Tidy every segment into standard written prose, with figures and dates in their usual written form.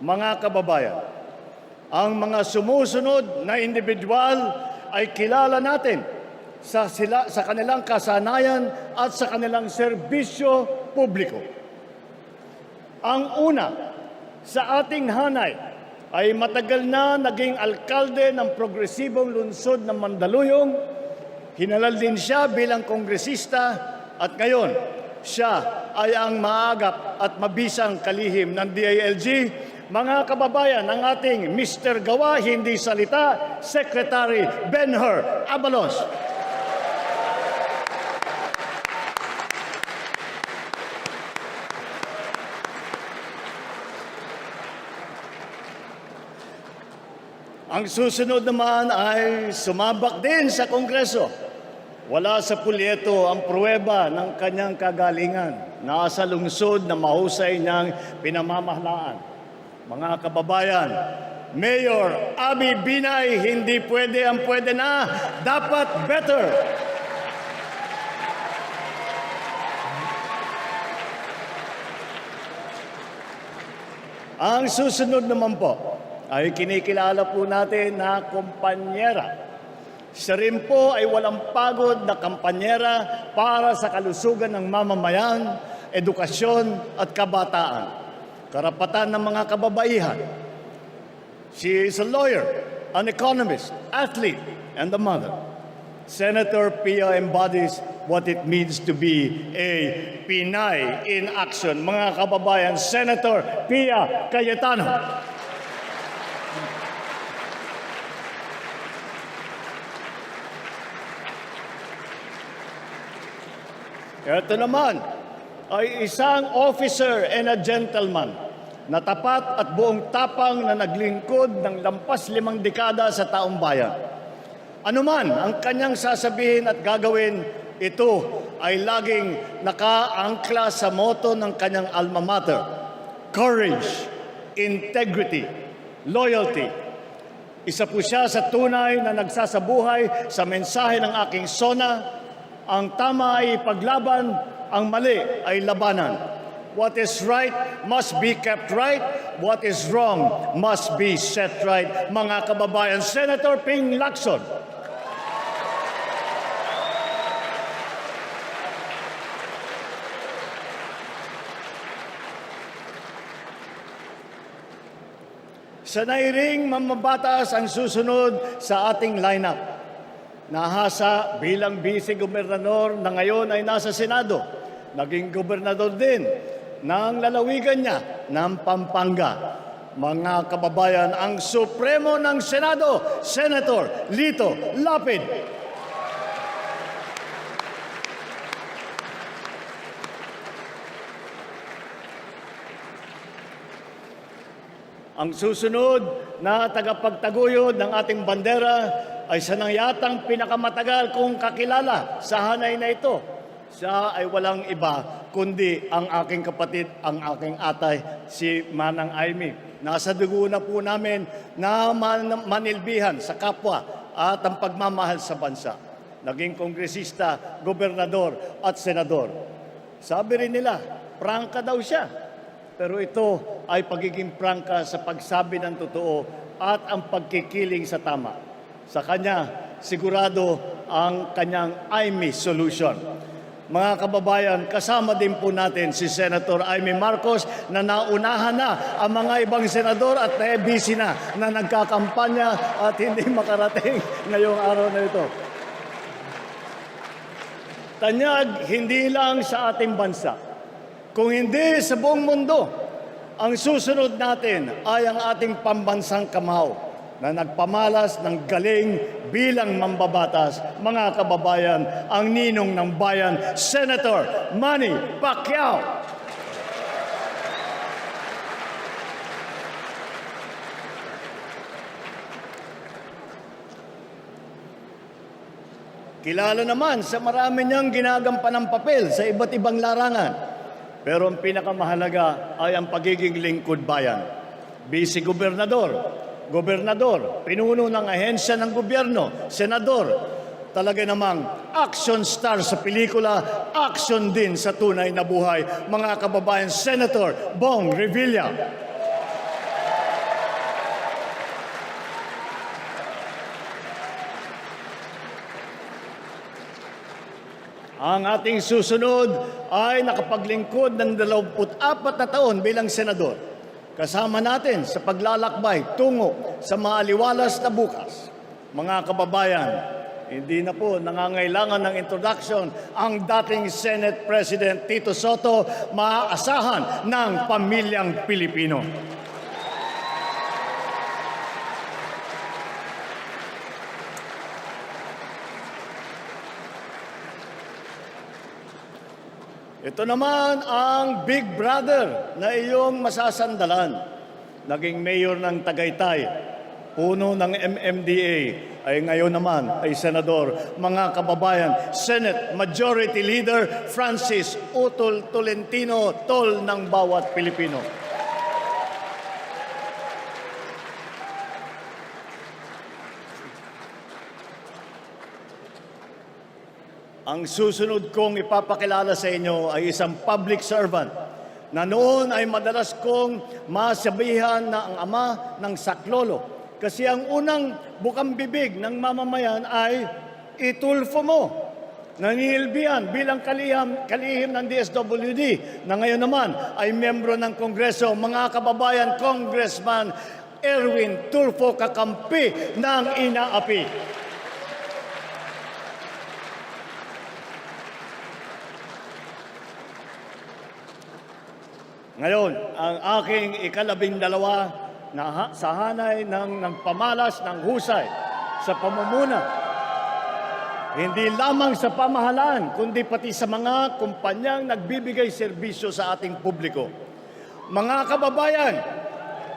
Mga kababayan, ang mga sumusunod na individual ay kilala natin sa kanilang kasanayan at sa kanilang serbisyo publiko. Ang una, sa ating hanay, ay matagal na naging alkalde ng progresibong lungsod ng Mandaluyong. Hinalal din siya bilang kongresista at ngayon siya ay ang maagap at mabisang kalihim ng DILG. Mga kababayan, ang ating Mr. Gawa, Hindi Salita, Secretary Benher Abalos. Ang susunod naman ay sumabak din sa Kongreso. Wala sa pulyeto ang pruweba ng kanyang kagalingan. Nasa lungsod na mahusay niyang pinamamahalaan. Mga kababayan, Mayor Abby Binay, hindi pwede ang pwede na, dapat better. Ang susunod naman po ay kinikilala po natin na kumpanyera. Siya rin po ay walang pagod na kampanyera para sa kalusugan ng mamamayan, edukasyon at kabataan. Karapatan ng mga kababaihan. She is a lawyer, an economist, athlete, and a mother. Senator Pia embodies what it means to be a Pinay in action. Mga kababayan, Senator Pia Cayetano. Ito naman ay isang officer and a gentleman na tapat at buong tapang na naglingkod ng lampas 5 dekada sa taong bayan. Anuman ang kanyang sasabihin at gagawin, ito ay laging nakaangkla sa motto ng kanyang alma mater: courage, integrity, loyalty. Isa po siya sa tunay na nagsasabuhay sa mensahe ng aking SONA. Ang tama ay paglaban, ang mali ay labanan. What is right must be kept right. What is wrong must be set right. Mga kababayan, Senator Ping Lacson. Sanay ring mamabatas ang susunod sa ating lineup. Nahasa bilang vice-gobernador na ngayon ay nasa Senado. Naging gobernador din ng lalawigan niya ng Pampanga. Mga kababayan, ang Supremo ng Senado, Senator Lito Lapid. Ang susunod na tagapagtaguyod ng ating bandera ay siya nang yatang pinakamatagal kong kakilala sa hanay na ito. Siya ay walang iba kundi ang aking kapatid, ang aking atay, si Manang Aimee. Nasa dugo na po namin na manilbihan sa kapwa at ang pagmamahal sa bansa. Naging kongresista, gobernador at senador. Sabi rin nila, prangka daw siya. Pero ito ay pagiging prangka sa pagsabi ng totoo at ang pagkikiling sa tama. Sa kanya, sigurado ang kanyang Aimee solution. Mga kababayan, kasama din po natin si Senator Aimee Marcos na naunahan na ang mga ibang senador at busy na nagkakampanya at hindi makarating ngayong araw na ito. Tanyag, hindi lang sa ating bansa, kung hindi sa buong mundo, ang susunod natin ay ang ating pambansang kamao na nagpamalas ng galing bilang mambabatas. Mga kababayan, ang ninong ng bayan, Senator Manny Pacquiao. Kilala naman sa marami niyang ginagampanang papel sa iba't ibang larangan. Pero ang pinakamahalaga ay ang pagiging lingkod bayan. Vice-gobernador, gobernador, pinuno ng ahensya ng gobyerno, senador, talaga namang action star sa pelikula, action din sa tunay na buhay. Mga kababayan, Senator Bong Revilla. Ang ating susunod ay nakapaglingkod ng 24 na taon bilang senador. Kasama natin sa paglalakbay tungo sa maaliwalas na bukas. Mga kababayan, hindi na po nangangailangan ng introduction ang dating Senate President Tito Soto, maaasahan ng pamilyang Pilipino. Ito naman ang big brother na iyong masasandalan. Naging mayor ng Tagaytay, puno ng MMDA, ay ngayon naman ay senador. Mga kababayan, Senate Majority Leader Francis Utol Tolentino, tol ng bawat Pilipino. Ang susunod kong ipapakilala sa inyo ay isang public servant na noon ay madalas kong masabihan na ang ama ng saklolo. Kasi ang unang bukang bibig ng mamamayan ay itulfo mo. Nanihilbihan bilang kalihim ng DSWD na ngayon naman ay membro ng Kongreso. Mga kababayan, Congressman Erwin Tulfo kakampi ng inaapi. Ngayon, ang aking ika-12 na sa hanay ng nagpamalas ng husay sa pamumuna. Hindi lamang sa pamahalaan, kundi pati sa mga kumpanyang nagbibigay serbisyo sa ating publiko. Mga kababayan,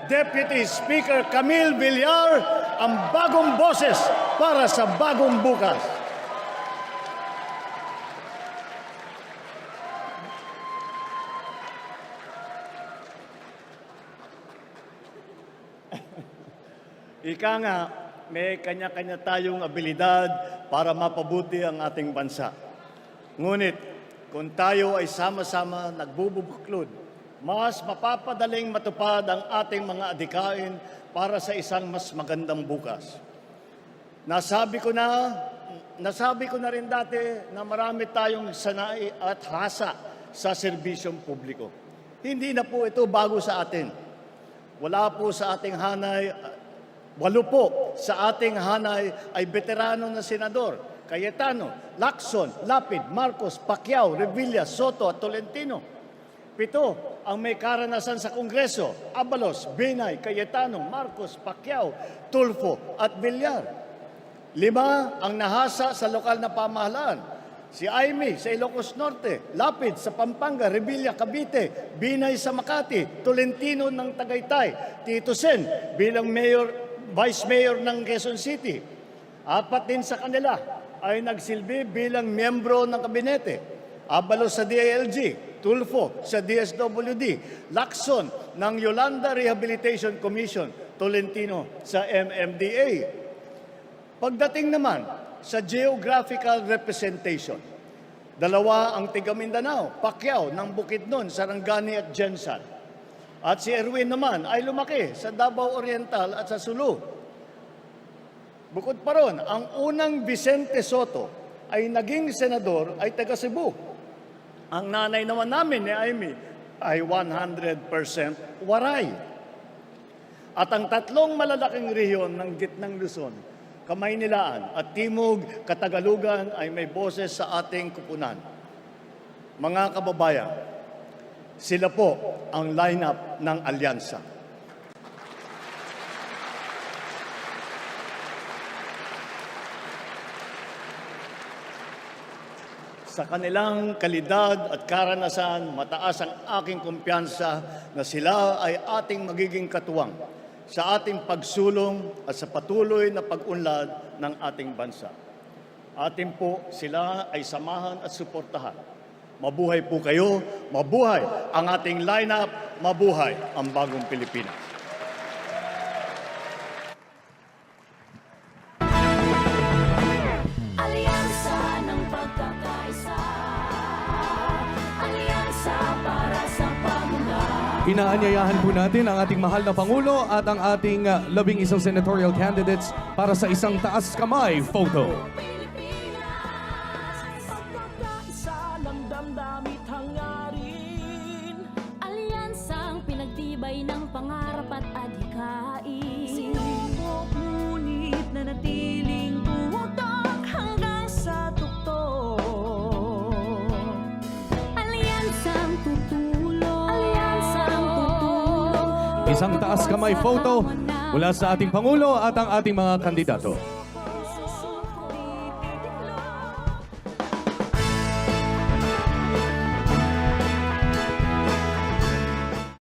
Deputy Speaker Camille Villar, ang bagong boses para sa bagong bukas. Ika nga, may kanya-kanya tayong abilidad para mapabuti ang ating bansa. Ngunit, kung tayo ay sama-sama nagbubuklod, mas mapapadaling matupad ang ating mga adhikain para sa isang mas magandang bukas. Nasabi ko na rin dati na marami tayong sanay at hasa sa serbisyong publiko. Hindi na po ito bago sa atin. Wala po sa ating hanay. 8 po sa ating hanay ay veterano na senador. Cayetano, Lacson, Lapid, Marcos, Pacquiao, Revilla, Soto at Tolentino. 7 ang may karanasan sa Kongreso. Abalos, Binay, Cayetano, Marcos, Pacquiao, Tulfo at Villar. 5 ang nahasa sa lokal na pamahalaan. Si Aimee sa Ilocos Norte, Lapid sa Pampanga, Revilla, Cavite, Binay sa Makati, Tolentino ng Tagaytay, Tito Sen bilang Vice Mayor ng Quezon City. 4 din sa kanila ay nagsilbi bilang miyembro ng kabinete. Abalos sa DILG, Tulfo sa DSWD, Lacson ng Yolanda Rehabilitation Commission, Tolentino sa MMDA. Pagdating naman sa geographical representation, 2 ang tiga Mindanao, Pacquiao ng Bukidnon, Sarangani at Jensan. At si Erwin naman ay lumaki sa Davao Oriental at sa Sulu. Bukod pa ron, ang unang Vicente Soto ay naging senador ay taga Cebu. Ang nanay naman namin ni Aimee ay 100% Waray. At ang 3 malalaking rehiyon ng gitnang Luzon, Kamaynilaan at Timog Katagalugan ay may boses sa ating kupunan. Mga kababayan, sila po ang lineup ng alyansa. Sa kanilang kalidad at karanasan, mataas ang aking kumpiyansa na sila ay ating magiging katuwang sa ating pagsulong at sa patuloy na pag-unlad ng ating bansa. Atin po sila ay samahan at suportahan. Mabuhay po kayo, mabuhay ang ating lineup, mabuhay ang bagong Pilipinas. Alyansa ng pagkakaisa, alyansa para sa pamulat. Inaanyayahan po natin ang ating mahal na Pangulo at ang ating 11 senatorial candidates para sa isang taas kamay photo. Pilipinas, pagkakaisa. nais. Sinubok ngunit nanatiling tutak hanggang sa tuktok. Alyansang tutulong. Isang taas kamay photo mula sa ating Pangulo at ang ating mga kandidato.